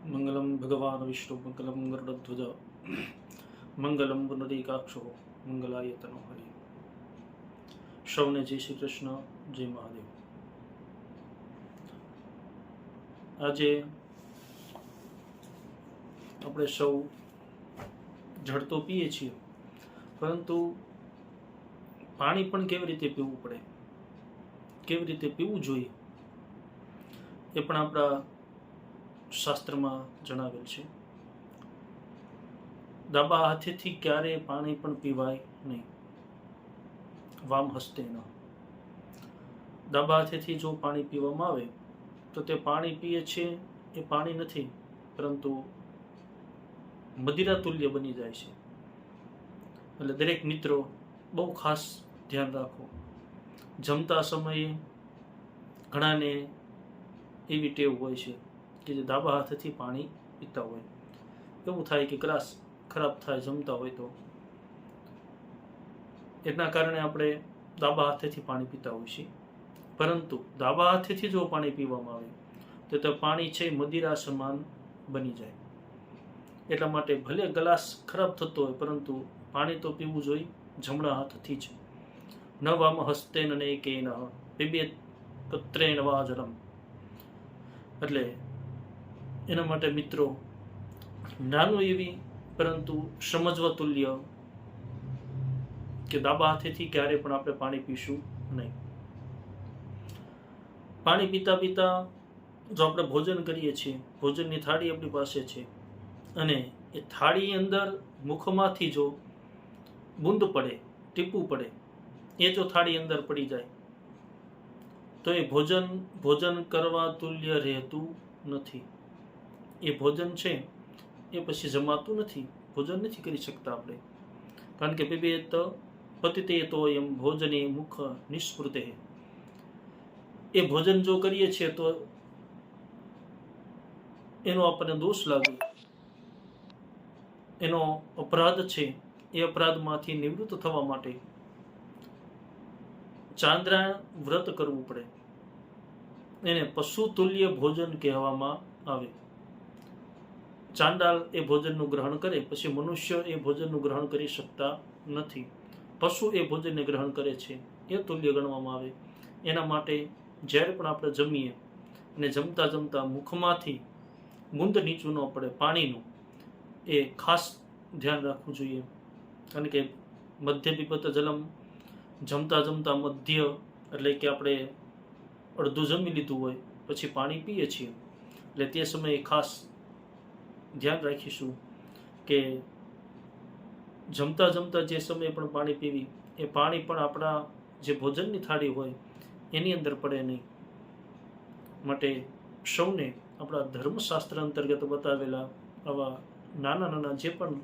મંગલમ ભગવાન વિષ્ણુ મંગલમ ગરુડધ્વજ મંગલમ પુનરીકાક્ષો મંગલાયતનો હરિ. સૌને જય શ્રી કૃષ્ણ, જય મહાદેવ. આજે આપણે સૌ જળ તો પીએ છીએ, પરંતુ પાણી પણ કેવી રીતે પીવું પડે, કેવી રીતે પીવું જોઈએ, એ પણ આપણા શાસ્ત્રમાં જણાવેલ છે. ડાબા હાથેથી ક્યારે પાણી પણ પીવાય નહીં, વામ હસ્તે ન. ડાબા હાથેથી જો પાણી પીવામાં આવે તો તે પાણી પીએ છે એ પાણી નથી, પરંતુ મદિરા તુલ્ય બની જાય છે. એટલે દરેક મિત્રો બહુ ખાસ ધ્યાન રાખો. જમતા સમયે ઘણાને એવી ટેવ હોય છે કે જે ડાબા હાથેથી પાણી પીતા હોય, એવું થાય કે ગ્લાસ ખરાબ થાય જમતા હોય તો. એના કારણે આપણે ડાબા હાથેથી પાણી પીતા હોઈએ છીએ, પરંતુ ડાબા હાથેથી જો પાણી પીવામાં આવે તો તે પાણી છે મદિરા સમાન બની જાય. એટલા માટે ભલે ગ્લાસ ખરાબ થતો હોય, પરંતુ પાણી તો પીવું જોઈએ જમણા હાથથી જ. ન વામ હસ્તે ન કે ન પીબે પત્રેણ વા જલમ. એટલે એના માટે મિત્રો નાનું એવી પરંતુ સમજવા તુલ્ય કે ડાબા હાથેથી ક્યારે પણ આપણે પાણી પીશું નહીં. પાણી પીતા પીતા જો આપણે ભોજન કરીએ છીએ, ભોજનની થાળી આપણી પાસે છે, અને એ થાળી અંદર મુખમાંથી જો બૂંદ પડે, ટીપું પડે, એ જો થાળી અંદર પડી જાય તો એ ભોજન કરવા તુલ્ય રહેતું નથી. એ ભોજન છે એ પછી જમાતું નથી, ભોજન નથી કરી શકતા આપણે. કારણ કે પીબેત પતિતે તો એમ ભોજને મુખ નિસ્પૃતે. એ ભોજન જો કરીએ છીએ તો એનો આપણને દોષ લાગે, એનો અપરાધ છે. એ અપરાધમાંથી નિવૃત્ત થવા માટે ચાંદ્રાયણ વ્રત કરવું પડે. એને પશુ તુલ્ય ભોજન કહેવામાં આવે. ચાંડાળ એ ભોજનનું ગ્રહણ કરે, પછી મનુષ્ય એ ભોજનનું ગ્રહણ કરી શકતા નથી. પશુ એ ભોજનને ગ્રહણ કરે છે, એ તુલ્ય ગણવામાં આવે. એના માટે જ્યારે પણ આપણે જમીએ અને જમતા જમતા મુખમાંથી બુંદ નીચું ન પડે પાણીનું, એ ખાસ ધ્યાન રાખવું જોઈએ. કારણ કે મધ્ય પીબત જલમ, જમતા જમતા મધ્ય એટલે કે આપણે અડધું જમી લીધું હોય પછી પાણી પીએ છીએ, એટલે તે સમયે ખાસ ધ્યાન રાખીશું કે જમતા જમતા જે સમયે પણ પાણી પીવી, એ પાણી પણ આપણા જે ભોજનની થાળી હોય એની અંદર પડે નહીં. માટે સૌને આપણા ધર્મશાસ્ત્ર અંતર્ગત બતાવેલા આવા નાના નાના જે પણ